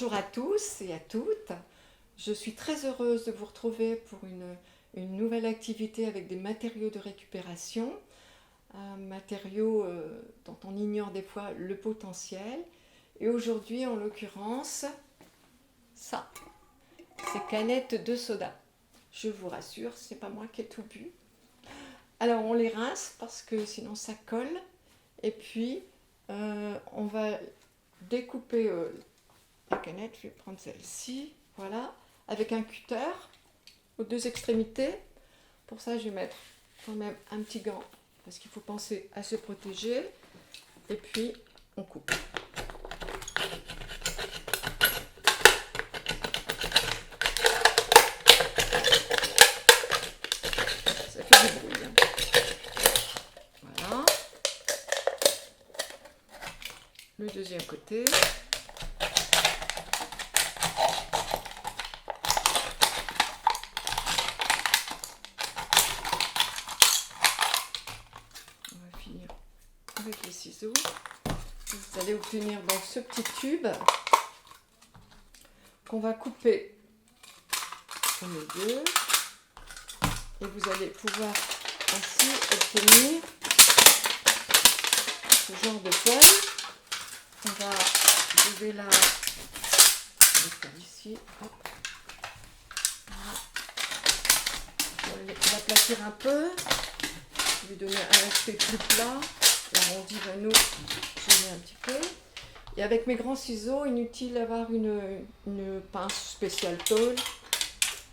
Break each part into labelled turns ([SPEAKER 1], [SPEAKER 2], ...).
[SPEAKER 1] Bonjour à tous et à toutes. Je suis très heureuse de vous retrouver pour une nouvelle activité avec des matériaux de récupération, un matériau dont on ignore des fois le potentiel. Et aujourd'hui, en l'occurrence, ça, ces canettes de soda. Je vous rassure, c'est pas moi qui ai tout bu. Alors on les rince parce que sinon ça colle. Et puis on va découper la canette. Je vais prendre celle-ci, voilà, avec un cutter aux deux extrémités. Pour ça, je vais mettre quand même un petit gant parce qu'il faut penser à se protéger. Et puis on coupe. Ça fait du bruit, hein. Voilà. Le deuxième côté. On va finir avec les ciseaux. Vous allez obtenir dans ce petit tube qu'on va couper au milieu. Et vous allez pouvoir ainsi obtenir ce genre de feuille. Je vais la mettre ici. Hop. Voilà. Je vais l'aplatir un peu. Je vais donner un aspect plus plat. L'arrondi va nous gêner un petit peu. Et avec mes grands ciseaux, inutile d'avoir une pince spéciale tôle.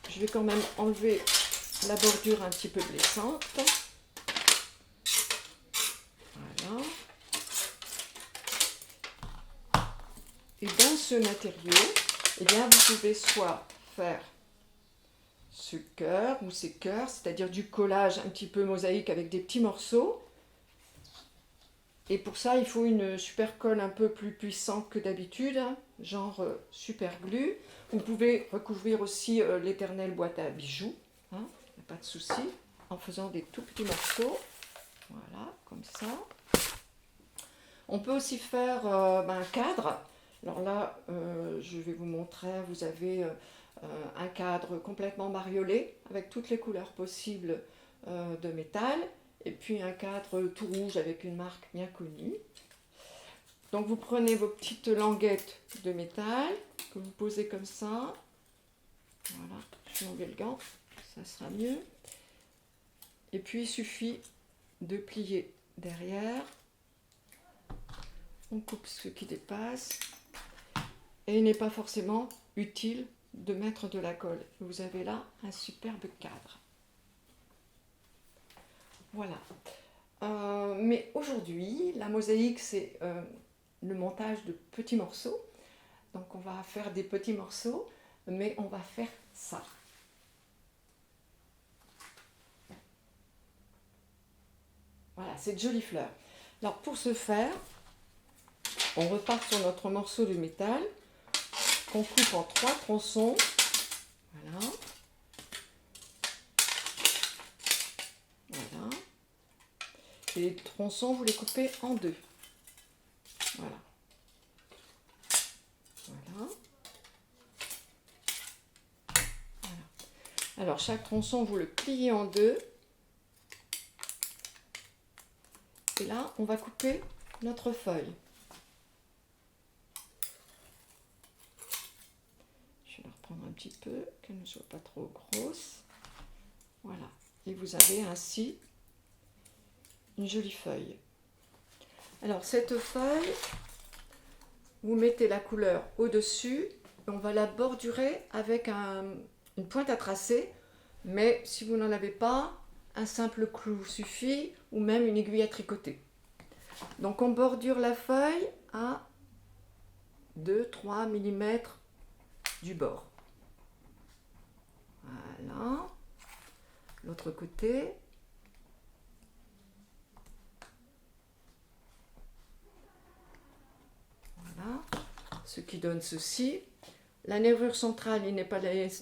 [SPEAKER 1] Je vais quand même enlever la bordure un petit peu blessante. Voilà. Et dans ce matériau, eh bien, vous pouvez soit faire ce cœur ou ces cœurs, c'est-à-dire du collage un petit peu mosaïque avec des petits morceaux. Et pour ça, il faut une super colle un peu plus puissante que d'habitude, hein, genre super glue. Vous pouvez recouvrir aussi l'éternelle boîte à bijoux, hein, pas de souci, en faisant des tout petits morceaux. Voilà, comme ça. On peut aussi faire un cadre. Alors là, je vais vous montrer, vous avez un cadre complètement bariolé avec toutes les couleurs possibles de métal. Et puis un cadre tout rouge avec une marque bien connue. Donc vous prenez vos petites languettes de métal que vous posez comme ça. Voilà, je vais enlever le gant, ça sera mieux. Et puis il suffit de plier derrière. On coupe ce qui dépasse. Et il n'est pas forcément utile de mettre de la colle. Vous avez là un superbe cadre. Voilà. Mais aujourd'hui, la mosaïque, c'est le montage de petits morceaux. Donc on va faire des petits morceaux, mais on va faire ça. Voilà, cette jolie fleur. Alors pour ce faire, on repart sur notre morceau de métal qu'on coupe en 3 tronçons. Voilà. Voilà. Et les tronçons, vous les coupez en 2. Voilà. Voilà. Voilà. Alors, chaque tronçon, vous le pliez en 2. Et là, on va couper notre feuille. Je vais la reprendre un petit peu, qu'elle ne soit pas trop grosse. Voilà. Et vous avez ainsi une jolie feuille. Alors cette feuille, vous mettez la couleur au-dessus et on va la bordurer avec une pointe à tracer, mais si vous n'en avez pas, un simple clou suffit ou même une aiguille à tricoter. Donc on bordure la feuille à 2-3 mm du bord. Voilà. L'autre côté. Voilà, ce qui donne ceci. La nervure centrale, il n'est pas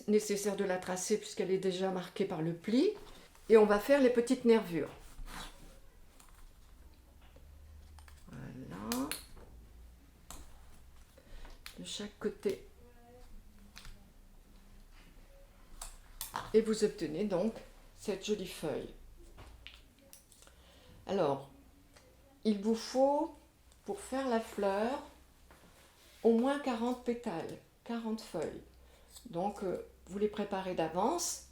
[SPEAKER 1] nécessaire de la tracer puisqu'elle est déjà marquée par le pli. Et on va faire les petites nervures. Voilà. De chaque côté Et vous obtenez donc cette jolie feuille. Alors, il vous faut, pour faire la fleur, au moins 40 pétales, 40 feuilles. Donc, vous les préparez d'avance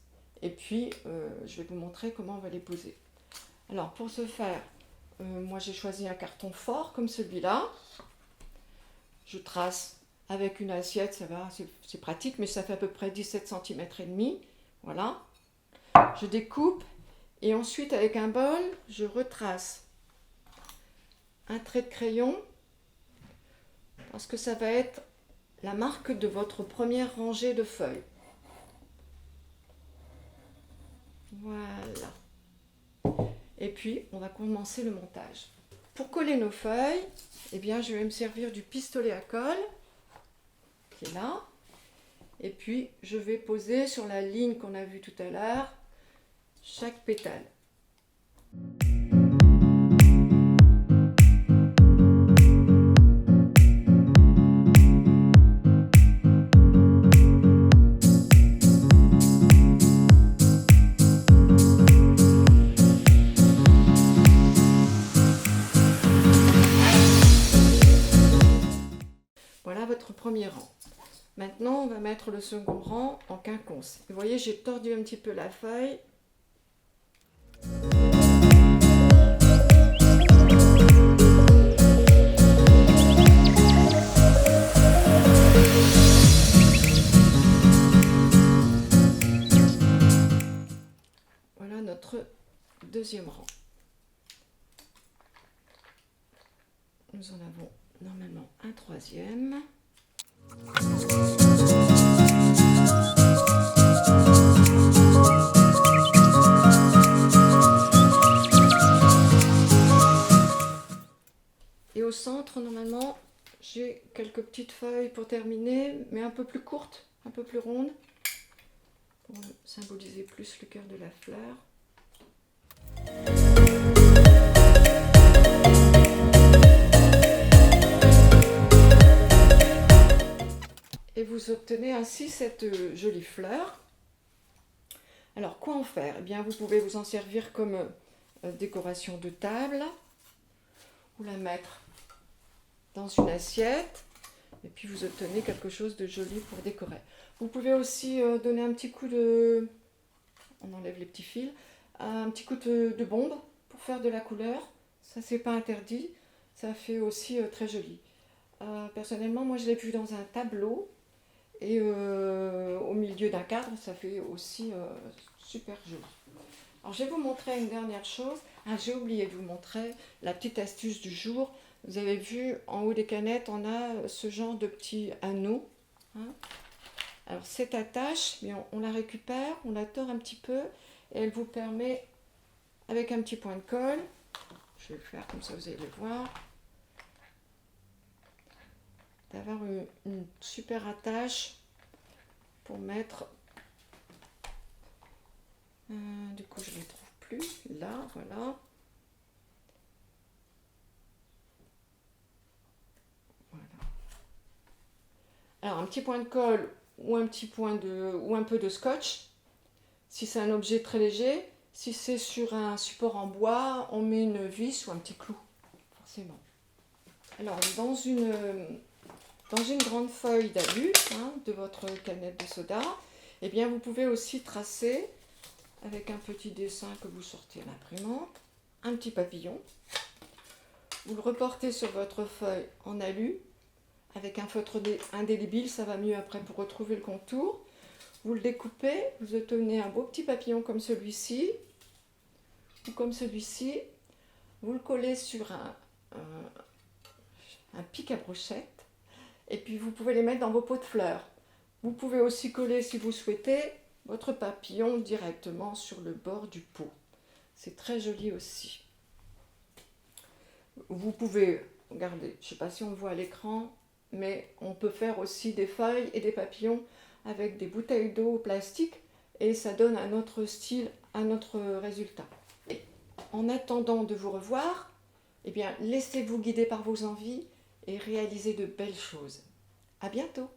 [SPEAKER 1] et puis je vais vous montrer comment on va les poser. Alors, pour ce faire, moi j'ai choisi un carton fort comme celui-là. Je trace avec une assiette, ça va, c'est pratique, mais ça fait à peu près 17 cm et demi. Voilà. Je découpe et ensuite avec un bol, je retrace un trait de crayon parce que ça va être la marque de votre première rangée de feuilles. Voilà. Et puis, on va commencer le montage. Pour coller nos feuilles, eh bien, je vais me servir du pistolet à colle, qui est là. Et puis, je vais poser sur la ligne qu'on a vue tout à l'heure, chaque pétale. Voilà votre premier rang. Maintenant, on va mettre le second rang en quinconce. Vous voyez, j'ai tordu un petit peu la feuille. Voilà notre deuxième rang. Nous en avons normalement un troisième. Et au centre, normalement, j'ai quelques petites feuilles pour terminer, mais un peu plus courtes, un peu plus rondes, pour symboliser plus le cœur de la fleur. Et vous obtenez ainsi cette jolie fleur. Alors, quoi en faire? Eh bien, vous pouvez vous en servir comme décoration de table, ou la mettre dans une assiette, et puis vous obtenez quelque chose de joli pour décorer. Vous pouvez aussi donner un petit coup de... On enlève les petits fils. Un petit coup de bombe pour faire de la couleur. Ça, c'est pas interdit. Ça fait aussi très joli. Personnellement, moi, je l'ai vu dans un tableau. Et au milieu d'un cadre, ça fait aussi super joli. Alors, je vais vous montrer une dernière chose. Ah, j'ai oublié de vous montrer la petite astuce du jour. Vous avez vu, en haut des canettes, on a ce genre de petits anneaux. Hein. Alors, cette attache, on la récupère, on la tord un petit peu, et elle vous permet, avec un petit point de colle, je vais le faire comme ça, vous allez le voir, d'avoir une super attache pour mettre... du coup, je ne les trouve plus. Là, voilà. Voilà. Alors, un petit point de colle ou un petit point ou un peu de scotch. Si c'est un objet très léger. Si c'est sur un support en bois, on met une vis ou un petit clou, forcément. Alors, dans une grande feuille d'alu, de votre canette de soda, eh bien, vous pouvez aussi tracer, avec un petit dessin que vous sortez à l'imprimante, un petit papillon. Vous le reportez sur votre feuille en alu, avec un feutre indélébile, ça va mieux après pour retrouver le contour. Vous le découpez, vous obtenez un beau petit papillon comme celui-ci, ou comme celui-ci. Vous le collez sur un pic à brochette, et puis vous pouvez les mettre dans vos pots de fleurs. Vous pouvez aussi coller, si vous souhaitez, votre papillon directement sur le bord du pot. C'est très joli aussi. Vous pouvez, regardez, je ne sais pas si on voit à l'écran, mais on peut faire aussi des feuilles et des papillons avec des bouteilles d'eau plastique et ça donne un autre style, un autre résultat. Et en attendant de vous revoir, eh bien, laissez-vous guider par vos envies et réalisez de belles choses. À bientôt!